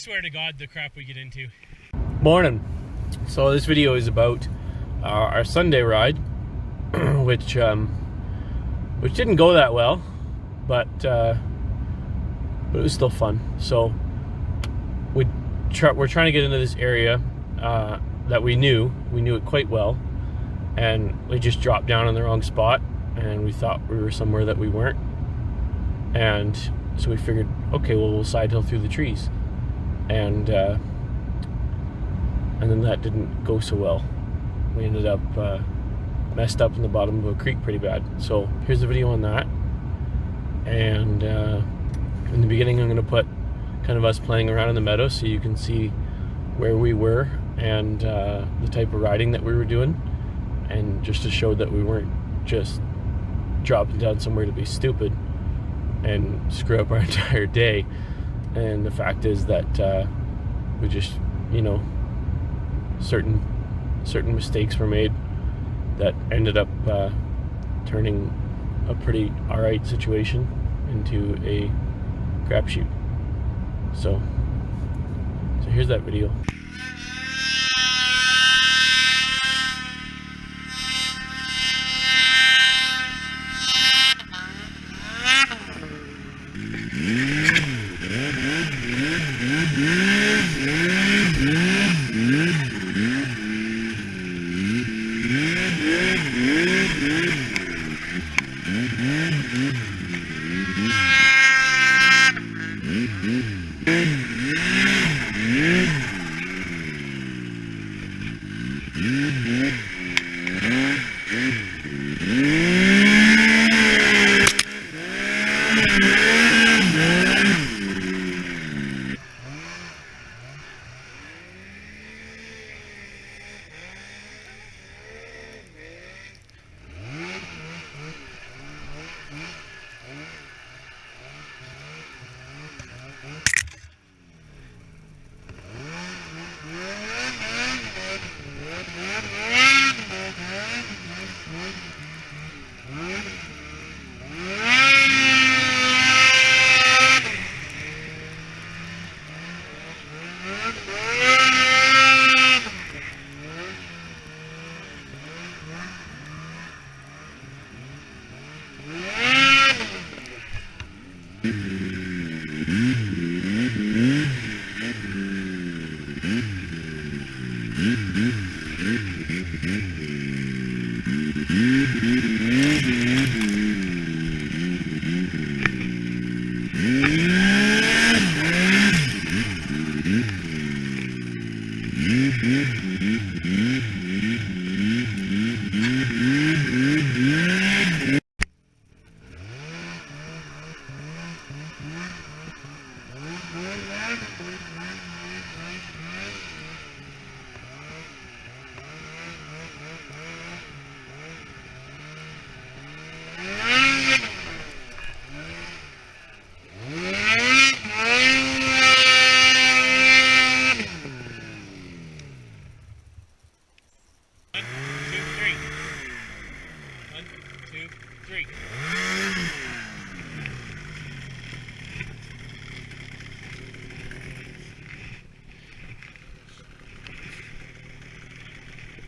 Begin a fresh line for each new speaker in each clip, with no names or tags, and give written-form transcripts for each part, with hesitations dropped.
swear to God, the crap we get into.
Morning. So this video is about our Sunday ride, which didn't go that well, but it was still fun. So we're trying to get into this area that we knew it quite well, and we just dropped down in the wrong spot, and we thought we were somewhere that we weren't, and so we figured, okay, well, we'll side hill through the trees, and then that didn't go so well. We ended up messed up in the bottom of a creek pretty bad. So here's the video on that, and in the beginning I'm going to put kind of us playing around in the meadow so you can see where we were and the type of riding that we were doing, and just to show that we weren't just dropping down somewhere to be stupid and screw up our entire day. And the fact is that we just, certain mistakes were made that ended up turning a pretty alright situation into a crapshoot. So here's that video.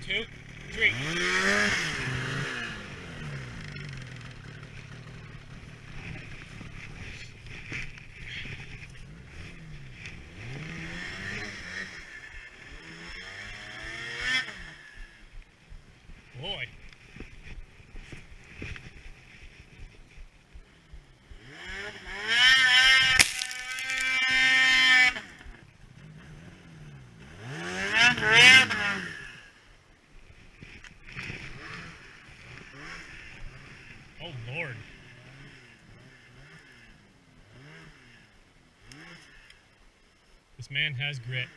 Two, three. Boy. Oh, Lord. This man has grit.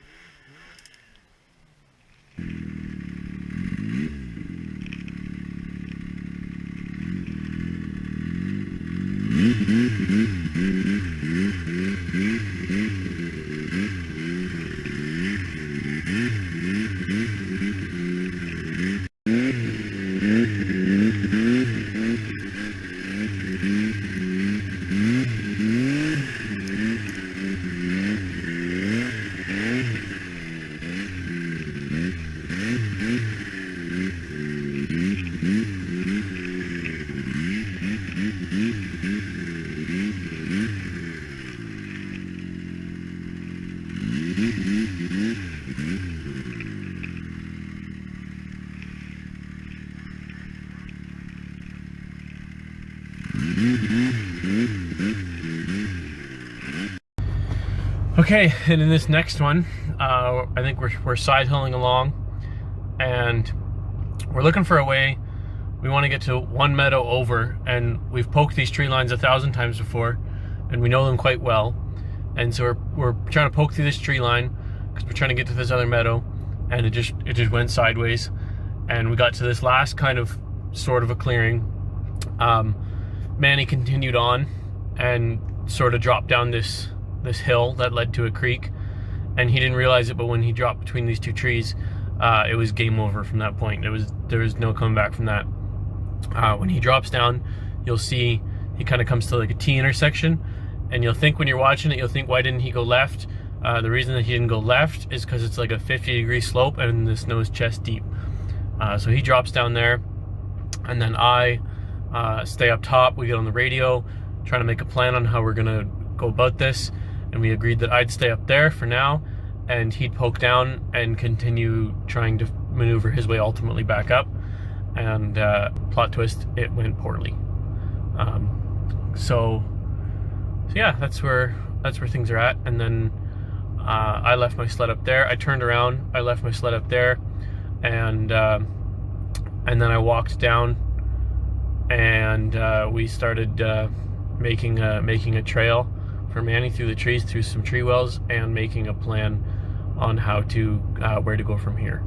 Okay, and in this next one, I think we're side hilling along, and we're looking for a way. We want to get to one meadow over, and we've poked these tree lines 1,000 times before, and we know them quite well. And so we're trying to poke through this tree line because we're trying to get to this other meadow, and it just went sideways, and we got to this last kind of sort of a clearing. Manny continued on and sort of dropped down this hill that led to a creek, and he didn't realize it, but when he dropped between these two trees, it was game over from that point. There was no coming back from that. When he drops down, you'll see he kind of comes to like a T intersection, and you'll think when you're watching it, you'll think, why didn't he go left? The reason that he didn't go left is because it's like a 50-degree slope and the snow's chest deep. So he drops down there, and then I stay up top. We get on the radio, trying to make a plan on how we're gonna go about this, and we agreed that I'd stay up there for now, and he'd poke down and continue trying to maneuver his way ultimately back up. And plot twist, it went poorly. So yeah, that's where things are at. And then I left my sled up there. I turned around, I left my sled up there, and then I walked down, and we started making a trail for Manny through the trees, through some tree wells, and making a plan on how to where to go from here.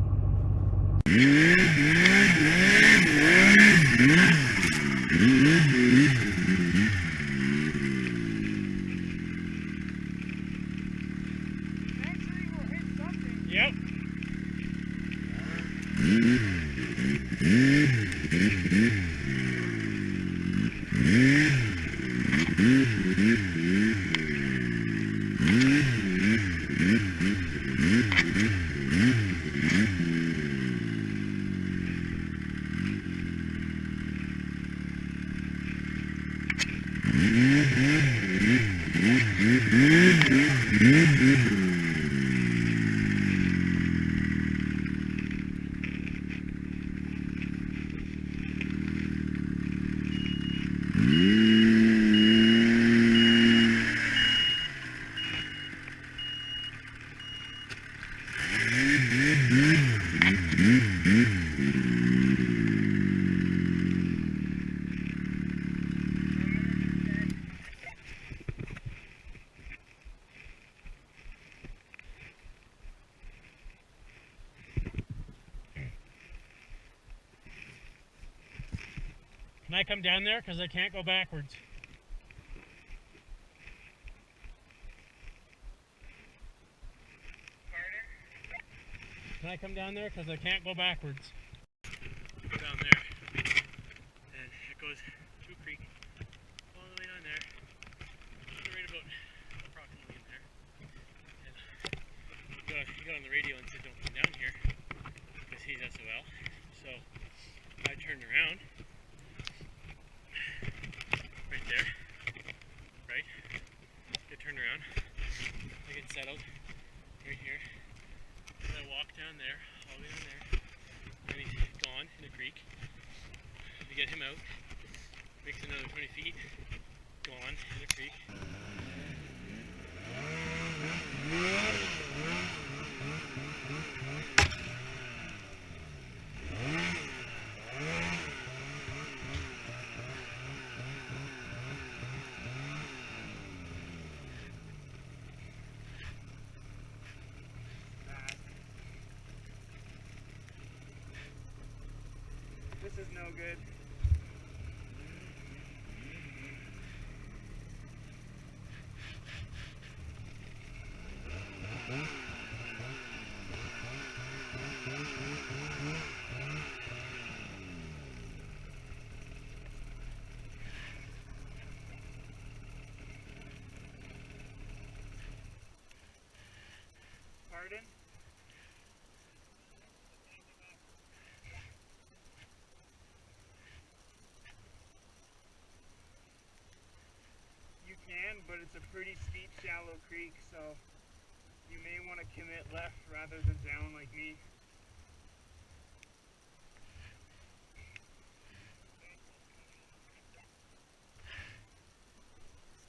Yep. Can I come down there? Because I can't go backwards. Can I come down there? Because I can't go backwards. Down there. And it goes to a creek. All the way down there. Right about approximately in there. And he got on the radio and said, don't come down here. Because he's SOL. So I turned around. Right there. Right? Get turned around. I get settled. Right here. And I walk down there, all the way down there. And he's gone in the creek. We get him out. Makes another 20 feet. Gone in the creek. This is no good. Pardon? You can, but it's a pretty steep, shallow creek, so you may want to commit left rather than down like me.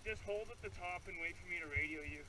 Just hold at the top and wait for me to radio you.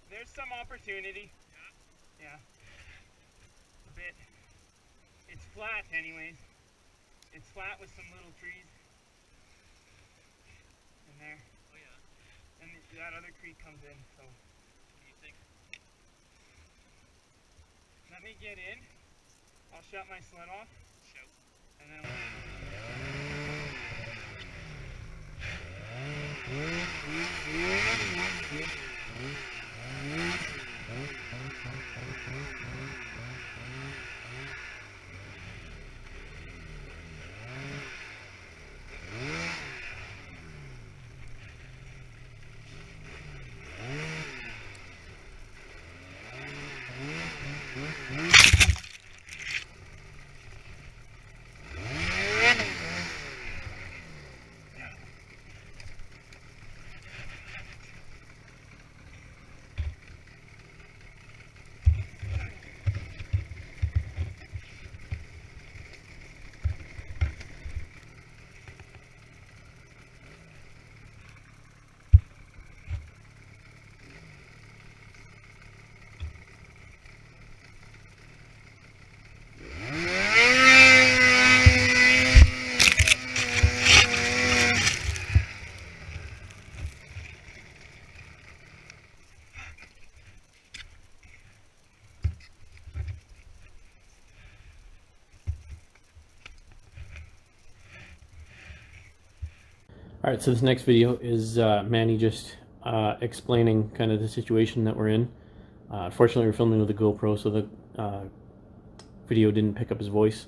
There's some opportunity. Yeah. A bit. It's flat anyways. It's flat with some little trees in there. Oh yeah. And that other creek comes in, so. What do you think? Let me get in. I'll shut my sled off. Shout. And then
Alright, so this next video is Manny just explaining kind of the situation that we're in. Unfortunately, we're filming with a GoPro, so the video didn't pick up his voice.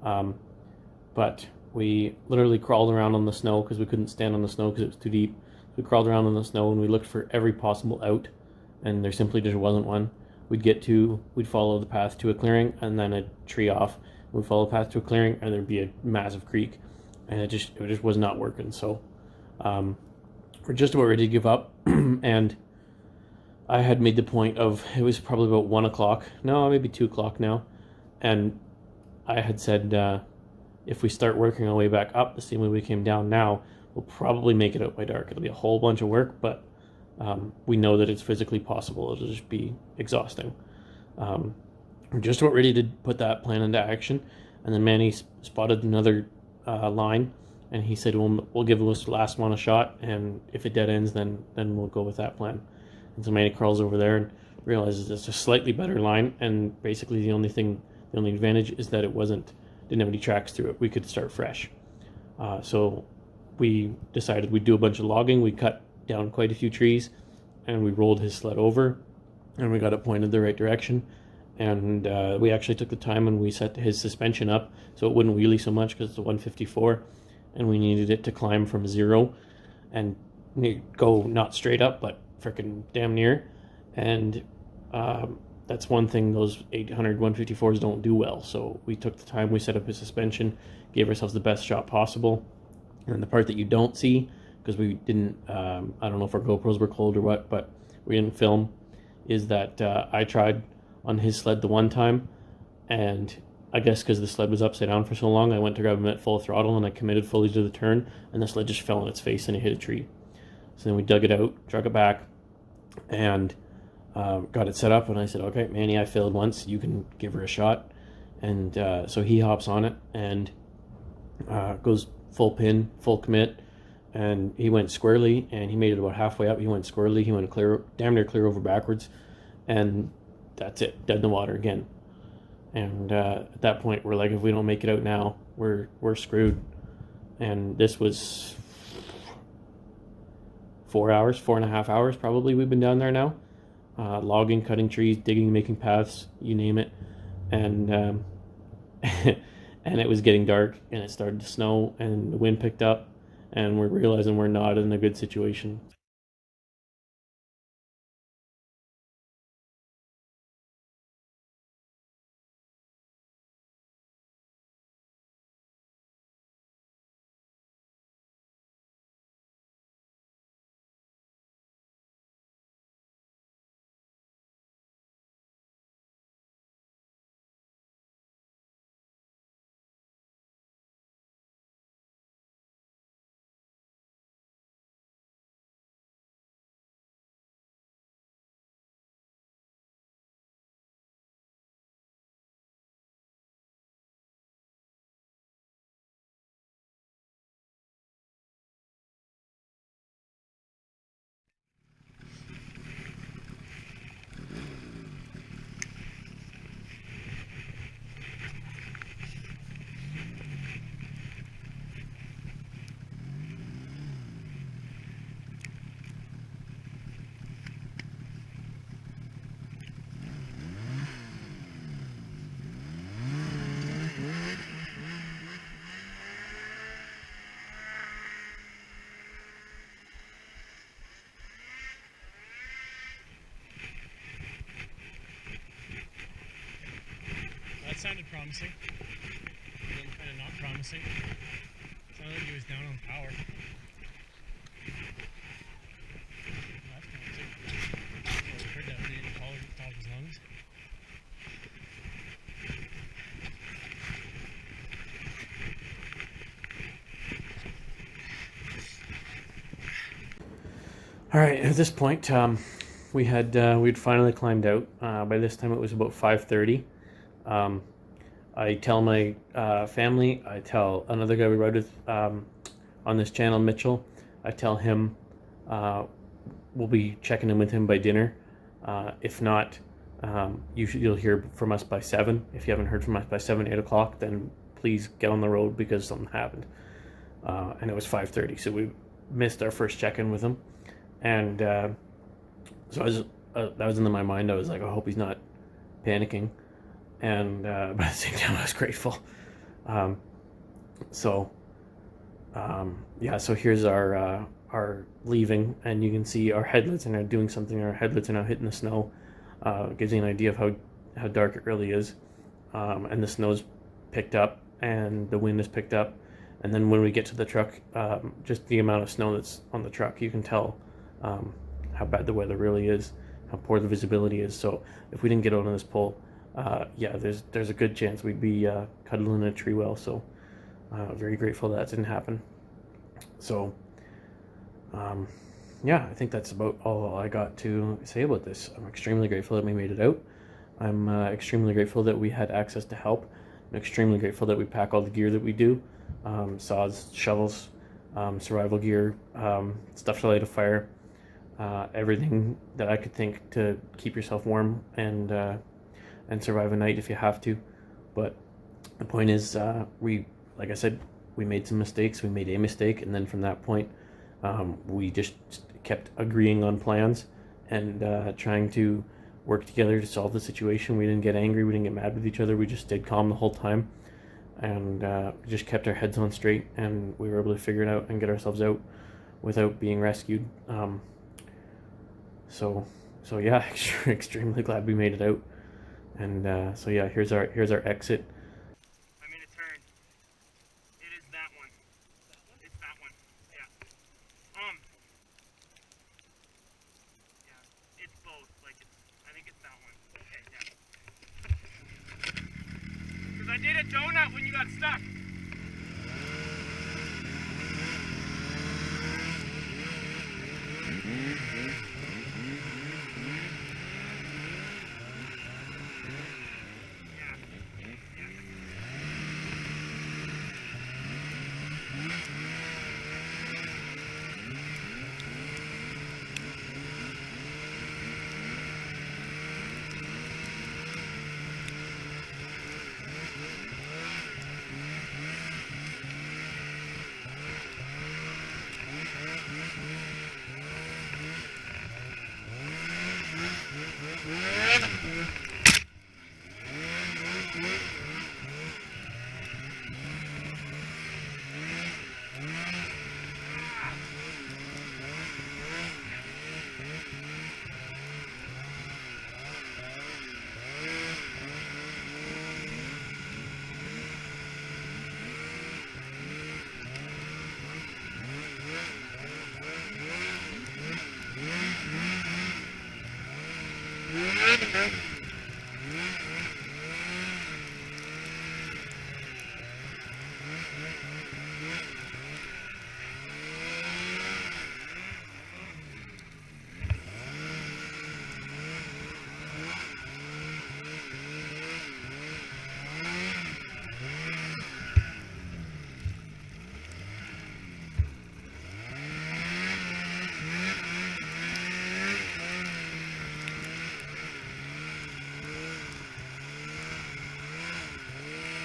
But we literally crawled around on the snow because we couldn't stand on the snow because it was too deep. We crawled around on the snow and we looked for every possible out, and there simply just wasn't one. We'd follow the path to a clearing and then a tree off. We'd follow the path to a clearing and there'd be a massive creek. And it just was not working. So we're just about ready to give up. And I had made the point of, it was probably about 1 o'clock, no, maybe 2 o'clock now, and I had said if we start working our way back up the same way we came down now, we'll probably make it out by dark. It'll be a whole bunch of work, but we know that it's physically possible. It'll just be exhausting. We're just about ready to put that plan into action, and then Manny spotted another line, and he said we'll give this last one a shot, and if it dead ends, then we'll go with that plan. And so Manny crawls over there and realizes it's a slightly better line, and basically the only advantage is that it didn't have any tracks through it. We could start fresh. So we decided we'd do a bunch of logging. We cut down quite a few trees, and we rolled his sled over, and we got it pointed the right direction. And we actually took the time and we set his suspension up so it wouldn't wheelie so much because it's a 154, and we needed it to climb from 0 and go not straight up but freaking damn near. And that's one thing those 800 154s don't do well. So we took the time, we set up his suspension, gave ourselves the best shot possible. And the part that you don't see, because we didn't, I don't know if our GoPros were cold or what, but we didn't film, is that I tried on his sled the one time, and I guess because the sled was upside down for so long, I went to grab him at full throttle and I committed fully to the turn, and the sled just fell on its face and it hit a tree. So then we dug it out, drug it back, and got it set up. And I said, okay, Manny, I failed once. You can give her a shot. And so he hops on it and goes full pin, full commit. And he went squarely, and he made it about halfway up. He went squarely. He went clear, damn near clear over backwards. And that's it, dead in the water again. And at that point, we're like, if we don't make it out now, we're screwed. And this was 4 hours, 4.5 hours probably we've been down there now. Logging, cutting trees, digging, making paths, you name it. And and it was getting dark, and it started to snow, and the wind picked up, and we're realizing we're not in a good situation.
That sounded promising. And then kind of not promising. Sounded like he was down on power. That's promising. I heard that bleeding collar at the top of his lungs.
All right, at this point, we'd finally climbed out. By this time, it was about 5:30. I tell my family, I tell another guy we rode with on this channel, Mitchell, I tell him we'll be checking in with him by dinner. If not, you'll hear from us by 7. If you haven't heard from us by 7, 8 o'clock, then please get on the road because something happened. And it was 5:30, so we missed our first check-in with him. And so that was in my mind. I was like, I hope he's not panicking. And but at the same time, I was grateful. So here's our leaving, and you can see our headlights are now doing something. Our headlights are now hitting the snow. Gives you an idea of how dark it really is. And the snow's picked up, and the wind is picked up. And then when we get to the truck, just the amount of snow that's on the truck, you can tell how bad the weather really is, how poor the visibility is. So if we didn't get out on this pole, there's a good chance we'd be cuddling in a tree well. So very grateful that didn't happen. So I think that's about all I got to say about this. I'm extremely grateful that we made it out. I'm extremely grateful that we had access to help. I'm extremely grateful that we pack all the gear that we do, saws, shovels, survival gear, stuff to light a fire, everything that I could think to keep yourself warm and survive a night if you have to. But the point is, like I said, we made some mistakes. We made a mistake, and then from that point, we just kept agreeing on plans and trying to work together to solve the situation. We didn't get angry. We didn't get mad with each other. We just stayed calm the whole time, and just kept our heads on straight, and we were able to figure it out and get ourselves out without being rescued. So yeah, extremely glad we made it out. And here's our exit.
I made a turn. It is that one. It's that one. Yeah. Yeah. It's both. I think it's that one. Okay. Yeah. Because I did that when you got stuck.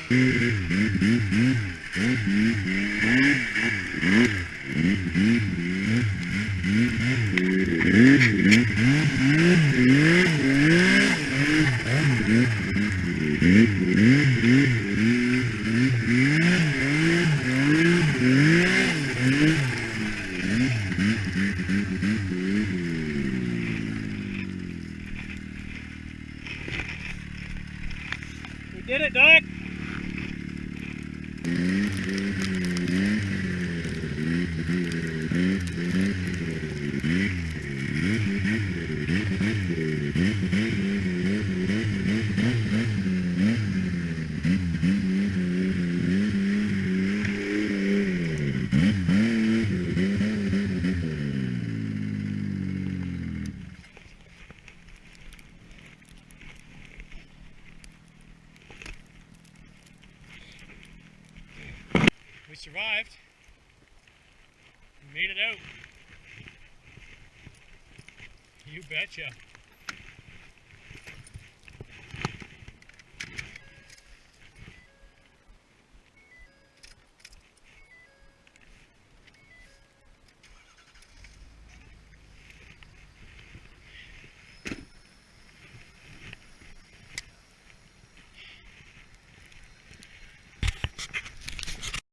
We did it, Doc! We survived. We made it out. You betcha.